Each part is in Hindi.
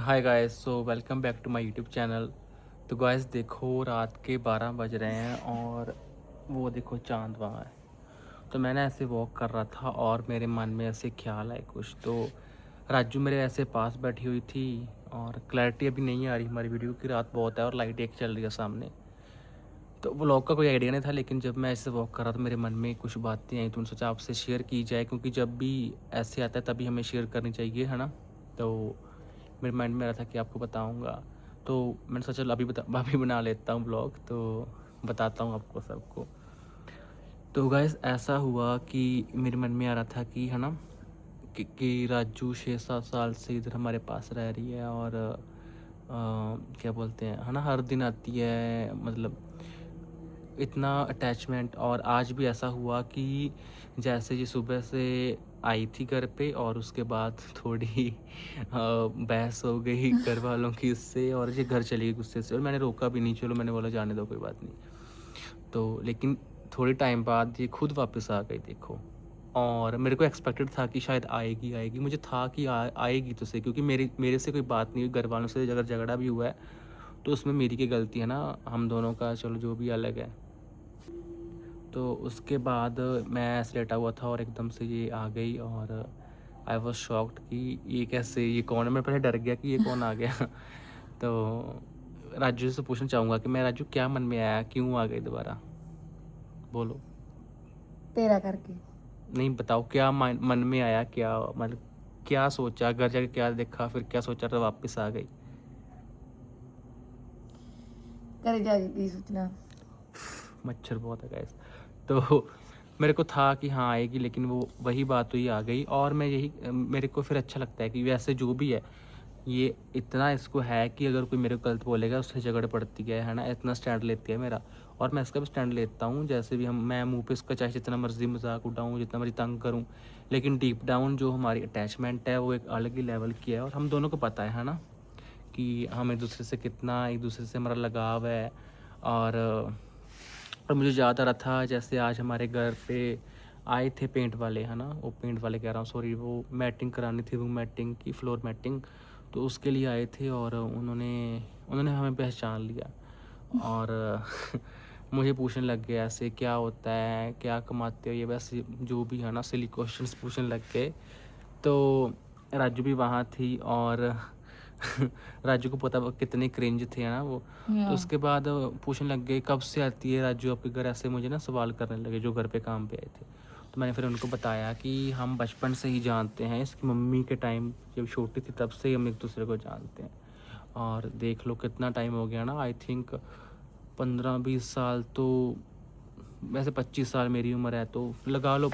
Hi guys, so welcome back to my YouTube channel. तो गाइस देखो, रात के 12 बज रहे हैं और वो देखो चांद वहाँ है। तो मैंने ऐसे वॉक कर रहा था और मेरे मन में ऐसे ख्याल आए कुछ। तो राजू मेरे ऐसे पास बैठी हुई थी और क्लैरिटी अभी नहीं आ रही हमारी वीडियो की, रात बहुत है और लाइट एक चल रही है सामने। तो व्लॉग का कोई आइडिया नहीं था, लेकिन जब मैं ऐसे वॉक कर रहा था मेरे मन में कुछ बातें आई तो मैंने सोचा आपसे शेयर की जाए, क्योंकि जब भी ऐसे आता है तभी हमें शेयर करनी चाहिए, है ना। तो मेरे माइंड में आ रहा था कि आपको बताऊंगा, तो मैंने सोचा चलो अभी बना लेता हूँ ब्लॉग, तो बताता हूँ आपको सबको। तो गाइस ऐसा हुआ कि मेरे मन में आ रहा था कि, है ना, कि राजू 6-7 साल से इधर हमारे पास रह रही है और क्या बोलते हैं, है ना, हर दिन आती है, मतलब इतना अटैचमेंट। और आज भी ऐसा हुआ कि जैसे ये सुबह से आई थी घर पे और उसके बाद थोड़ी बहस हो गई घर वालों की उससे, और ये घर चली गई गुस्से से, और मैंने रोका भी नहीं, चलो मैंने बोला जाने दो कोई बात नहीं। तो लेकिन थोड़े टाइम बाद ये खुद वापस आ गई देखो। और मेरे को एक्सपेक्टेड था कि शायद आएगी आएगी, मुझे था कि आएगी तो सही, क्योंकि मेरे से कोई बात नहीं हुई, घर वालों से अगर झगड़ा भी हुआ है तो उसमें मेरी की गलती है ना, हम दोनों का चलो जो भी अलग है। तो उसके बाद मैं ऐसे लेटा हुआ था और एकदम से ये आ गई और आई वॉज शॉक्ड कि ये कैसे, ये कौन है। मैं पहले डर गया कि ये कौन आ गया। तो राजू से पूछना चाहूँगा कि मैं राजू, क्या मन में आया, क्यों आ गई दोबारा, बोलो। तेरा करके। नहीं बताओ, क्या मन में आया, क्या मतलब क्या सोचा, घर जाके क्या देखा, फिर क्या सोचा तो वापस आ गई। करे जाके की सोचना। मच्छर बहुत है गाइस। तो मेरे को था कि हाँ आएगी, लेकिन वो वही बात हुई, आ गई। और मैं यही, मेरे को फिर अच्छा लगता है कि वैसे जो भी है, ये इतना इसको है कि अगर कोई मेरे को गलत बोलेगा उससे झगड़ पड़ती है ना, इतना स्टैंड लेती है मेरा। और मैं इसका भी स्टैंड लेता हूँ, जैसे भी मैं मुंह पे इसका चाहे जितना मर्जी मजाक उठाऊँ, जितना मर्जी तंग करूँ, लेकिन डीप डाउन जो हमारी अटैचमेंट है वो एक अलग ही लेवल की है, और हम दोनों को पता है ना, कि हम एक दूसरे से कितना, एक दूसरे से हमारा लगाव है। और मुझे याद आ रहा था जैसे आज हमारे घर पे आए थे पेंट वाले, है ना, वो पेंट वाले कह रहा हूँ, सॉरी, वो मैटिंग करानी थी, रूम मैटिंग की, फ्लोर मैटिंग। तो उसके लिए आए थे और उन्होंने उन्होंने हमें पहचान लिया और मुझे पूछने लग गए ऐसे, क्या होता है, क्या कमाते हो, ये वैसे जो भी है ना, सिली क्वेश्चंस पूछने लग गए। तो राजू भी वहाँ थी और राजू को पता कितने क्रिंज थे ना वो। तो उसके बाद पूछने लग गए, कब से आती है राजू आपके घर, ऐसे मुझे ना सवाल करने लगे जो घर पे काम पे आए थे। तो मैंने फिर उनको बताया कि हम बचपन से ही जानते हैं, इसकी मम्मी के टाइम जब छोटी थी तब से ही हम एक दूसरे को जानते हैं। और देख लो कितना टाइम हो गया ना, आई थिंक 15-20 साल। तो वैसे 25 साल मेरी उम्र है, तो लगा लो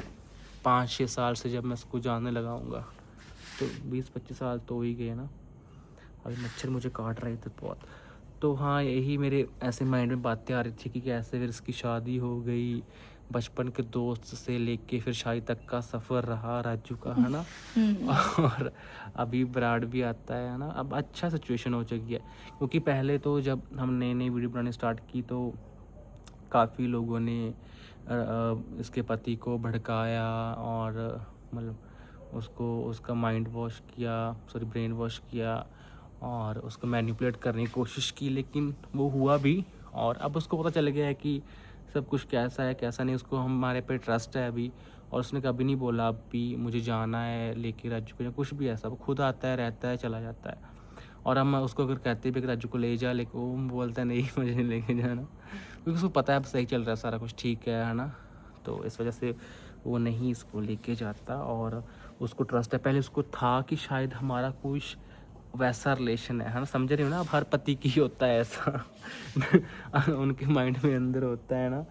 5-6 साल से जब मैं इसको जानने लगाऊंगा, तो 20-25 साल तो हो ही गए ना। अभी मच्छर मुझे काट रहे थे बहुत। तो हाँ, यही मेरे ऐसे माइंड में बातें आ रही थी कि कैसे फिर इसकी शादी हो गई, बचपन के दोस्त से लेके फिर शादी तक का सफ़र रहा राजू का, है ना। और अभी ब्राड भी आता है ना। अब अच्छा सिचुएशन हो चुकी है, क्योंकि पहले तो जब हम नई नई वीडियो बनानी स्टार्ट की तो काफ़ी लोगों ने इसके पति को भड़काया और मतलब उसको, उसका माइंड वॉश किया, सॉरी ब्रेन वॉश किया, और उसको मैनिपुलेट करने की कोशिश की, लेकिन वो हुआ भी। और अब उसको पता चल गया है कि सब कुछ कैसा है कैसा नहीं, उसको हमारे पे ट्रस्ट है अभी। और उसने कभी नहीं बोला अब भी मुझे जाना है लेके राजू को, या कुछ भी ऐसा, वो खुद आता है, रहता है, चला जाता है। और हम उसको अगर कहते भी कि राजू को ले जा, लेकिन वो बोलता है नहीं मुझे नहीं लेके जाना, क्योंकि उसको पता है अब सही चल रहा है, सारा कुछ ठीक है ना। तो इस वजह से वो नहीं इसको लेके जाता, और उसको ट्रस्ट है। पहले उसको था कि शायद हमारा कुछ वैसा रिलेशन है ना, समझ रही हो ना, अब हर पति की होता है ऐसा। उनके माइंड में अंदर होता है ना।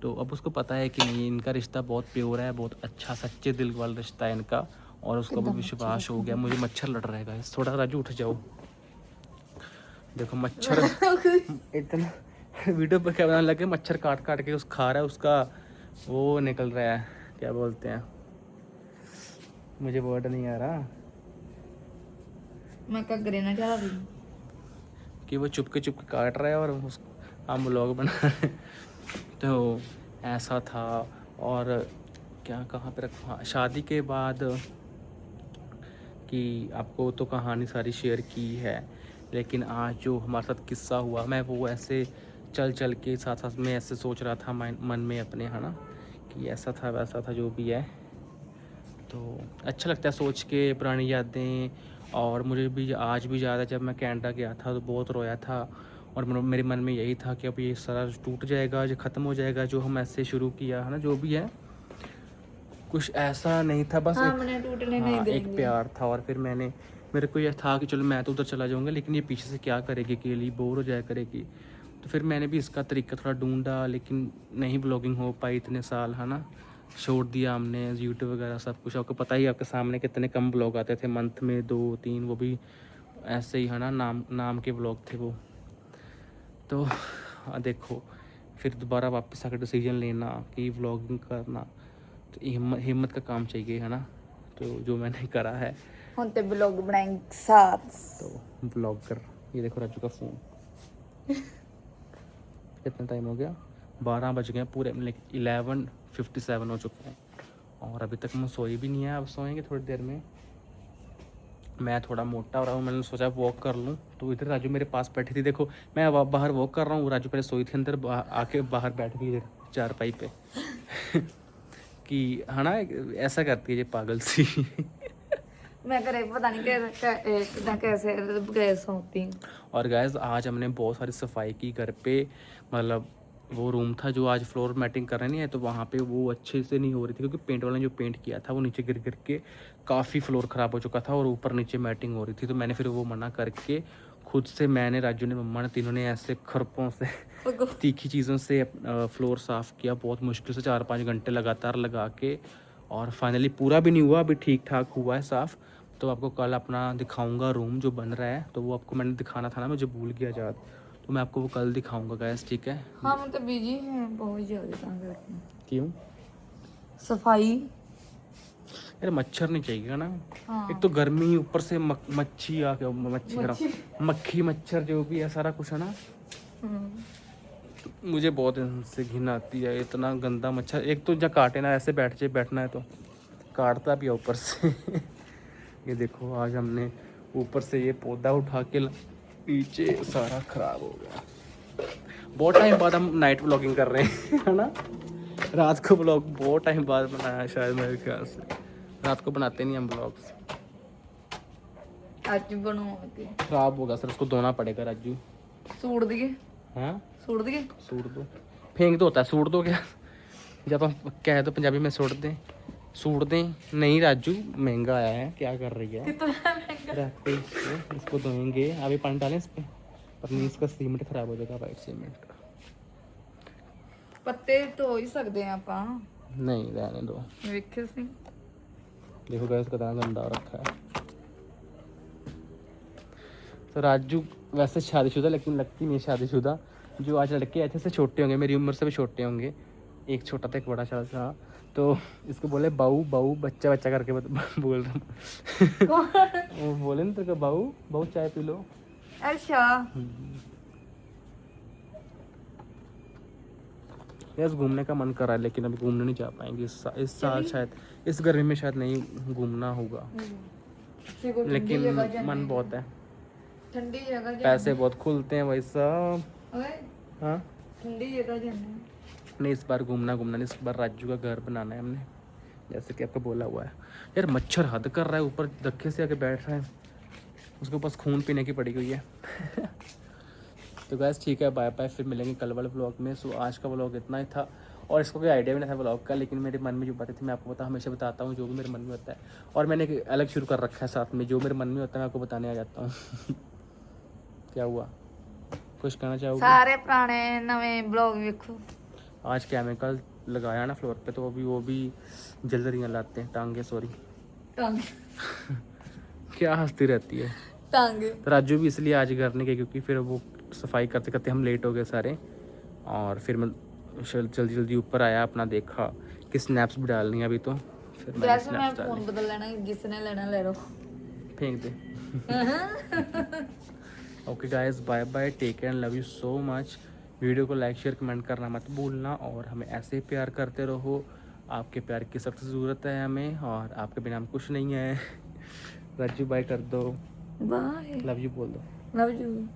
तो अब उसको पता है कि नहीं, इनका रिश्ता बहुत प्योर है, बहुत अच्छा सच्चे दिल वाला रिश्ता है इनका। और उसको भी कितना मच्छर विश्वास हो रखा गया। मुझे मच्छर लड़ रहेगा, थोड़ा राजू उठ जाओ। देखो मच्छर इतना वीडियो पर क्या बनाने लगे, मच्छर काट काट के उस खा रहा है, उसका वो निकल रहा है, क्या बोलते हैं, मुझे वर्ड नहीं आ रहा, मैं कगरे ना चला रही हूँ। कि वो चुपके चुपके काट रहा है और उस हम व्लॉग बना रहे हैं। तो ऐसा था। और क्या, कहाँ पे रखा, हाँ, शादी के बाद कि आपको तो कहानी सारी शेयर की है, लेकिन आज जो हमारे साथ किस्सा हुआ, मैं वो ऐसे चल चल के साथ साथ में ऐसे सोच रहा था मन में अपने, है ना, कि ऐसा था वैसा था जो भी है। तो अच्छा लगता है सोच के पुरानी यादें। और मुझे भी आज भी याद है जब मैं कनाडा गया था तो बहुत रोया था, और मेरे मन में यही था कि अब ये सारा टूट जाएगा, जो ख़त्म हो जाएगा जो हम ऐसे शुरू किया है ना, जो भी है कुछ ऐसा नहीं था, बस हाँ, मैंने टूटने नहीं एक देंगे। प्यार था। और फिर मेरे को यह था कि चलो मैं तो उधर चला जाऊंगा, लेकिन ये पीछे से क्या करेगी, अकेली बोर हो जाया करेगी। तो फिर मैंने भी इसका तरीका थोड़ा ढूंढा, लेकिन नहीं ब्लॉगिंग हो पाई इतने साल, है ना। छोड़ दिया हमने यूट्यूब वगैरह सब कुछ। आपको पता ही, आपके सामने कितने कम ब्लॉग आते थे, मंथ में 2-3, वो भी ऐसे ही, है ना, नाम के ब्लॉग थे वो। तो देखो, फिर दोबारा वापस आकर डिसीजन लेना कि व्लॉगिंग करना, तो हिम्मत का काम चाहिए, है ना। तो जो मैंने करा है, हम तो ब्लॉग बनाएंगे साथ। तो ब्लॉगर, ये देखो राजू का फ़ोन। कितना टाइम हो गया, 12 बज गए पूरे, मतलब 11:57 हो चुके हैं, और अभी तक मैं सोई भी नहीं है। अब सोएंगे थोड़ी देर में। मैं थोड़ा मोटा हो रहा हूँ, मैंने सोचा वॉक कर लूँ, तो इधर राजू मेरे पास बैठी थी। देखो मैं बाहर वॉक कर रहा हूँ, राजू पहले सोई थी अंदर, आके बाहर बैठ गई इधर चारपाई पे। कि है ना, ऐसा करती है ये पागल सी। मैं करे पता नहीं कैसे गए सोती हूँ। और गैस आज हमने बहुत सारी सफाई की घर पे, मतलब वो रूम था जो आज फ्लोर मैटिंग कर रहे नहीं है, तो वहाँ पे वो अच्छे से नहीं हो रही थी, क्योंकि पेंट वाले ने जो पेंट किया था वो नीचे गिर गिर के काफ़ी फ्लोर ख़राब हो चुका था, और ऊपर नीचे मैटिंग हो रही थी। तो मैंने फिर वो मना करके खुद से, मैंने, राजू ने, मम्मा ने, तीनों ने ऐसे खुरपों से तीखी चीज़ों से फ्लोर साफ़ किया, बहुत मुश्किल से 4-5 घंटे लगातार लगा के, और फाइनली पूरा भी नहीं हुआ, अभी ठीक ठाक हुआ है साफ़। तो आपको कल अपना दिखाऊंगा रूम जो बन रहा है, तो वो आपको मैंने दिखाना था ना, मुझे भूल गया याद, तो मैं आपको वो कल दिखाऊंगा गैस, ठीक है। हम तो बिजी हैं बहुत ज्यादा काम करते हैं। क्यों सफाई। यार, मच्छर नहीं चाहिए ना। हाँ। एक तो गर्मी, ऊपर से मच्छी आके मक्खी मच्छर जो भी है सारा कुछ, है ना। मुझे बहुत इनसे घिन आती है, इतना गंदा मच्छर। एक तो जहाँ काटे ना, ऐसे बैठना है तो काटता भी है ऊपर से। ये देखो आज हमने ऊपर से ये पौधा उठा के नीचे, सारा खराब हो गया। बहुत टाइम बाद हम नाइट व्लॉगिंग कर रहे हैं, है ना। रात को व्लॉग बहुत टाइम बाद बनाया शायद, मेरे ख्याल से। रात को बनाते नहीं हम व्लॉग्स। आज बनवाते खराब होगा सर, उसको धोना पड़ेगा राजू। सूट दिए। हाँ, सूट दिए। सूट दो, फेंक दो होता है, सूट दो क्या, जब हम कह दो पंजाबी में सूट दें, सूट दें नहीं राजू, महंगा आया है, क्या कर रही है। रखते इसको धोएंगे, अभी पानी डालें इस पर, पर नहीं, इसका सीमेंट खराब हो जाएगा, वाइट सीमेंट। पत्ते तो ही सकते हैं ਆਪਾਂ। नहीं रहने दो, ਵੇਖੇ ਸੀ। देखो गैस का दाना गंदा हो रखा है। तो राजू वैसे शादीशुदा, लेकिन लगती नहीं है शादीशुदा। जो आज लड़के ऐसे से छोटे होंगे, मेरी उम्र से भी छोटे होंगे, एक छोटा था एक बड़ा था, तो इसको बोले बाऊ बाऊ, बच्चा बच्चा करके बोल रहा हूँ। वो बोले ना तेरे को, बाऊ बाऊ चाय पी लो। अच्छा। यस, घूमने का मन कर रहा है, लेकिन अभी घूमने नहीं जा पाएंगे इस साल शायद, इस गर्मी में शायद नहीं घूमना होगा, लेकिन मन बहुत है, ठंडी जगह पैसे बहुत खुलते हैं भाई साहब। हाँ, ठंडी जगह जाना। नहीं, इस बार घूमना नहीं, इस बार राजू का घर बनाना है हमने, जैसे कि आपको बोला हुआ है। यार मच्छर हद कर रहा है, ऊपर धक्के से आके बैठ रहा है, उसके पास खून पीने की पड़ी हुई है। तो गैस ठीक है, बाय बाय, फिर मिलेंगे कल वाले ब्लॉग में। सो आज का ब्लॉग इतना ही था, और इसको कोई आइडिया भी नहीं था ब्लॉग का, लेकिन मेरे मन में जो बातें थी मैं आपको हमेशा बताता हूँ, जो भी मेरे मन में होता है। और मैंने एक अलग शुरू कर रखा है साथ में, जो मेरे मन में होता है मैं आपको बताने आ जाता हूँ। क्या हुआ, कुछ कहना चाहोगे? सारे पुराने नवे ब्लॉग देखो। आज केमिकल लगाया ना फ्लोर पे, तो वो भी जल रही लाते हैं टांगे, सॉरी। टांगे। क्या हंसती रहती है। टांगे। तो राजू भी इसलिए आज घर नहीं गए, क्योंकि फिर वो सफाई करते करते हम लेट हो गए सारे, और फिर मैं जल्दी जल्दी ऊपर आया, अपना देखा कि स्नैप्स भी डालनी है अभी, तो फिर मैंने जैसे मैं स्नैप्स फोन डाले। बदल लेना, जिसने लेना ले लो। फेंक दे। Okay guys, bye bye, take care, love you so much. Video को लाइक शेयर कमेंट करना मत भूलना, और हमें ऐसे ही प्यार करते रहो। आपके प्यार की सख्त ज़रूरत है हमें, और आपके बिना हम कुछ नहीं है। राजू बाय कर दो, बाय, लव यू बोल दो। Love you.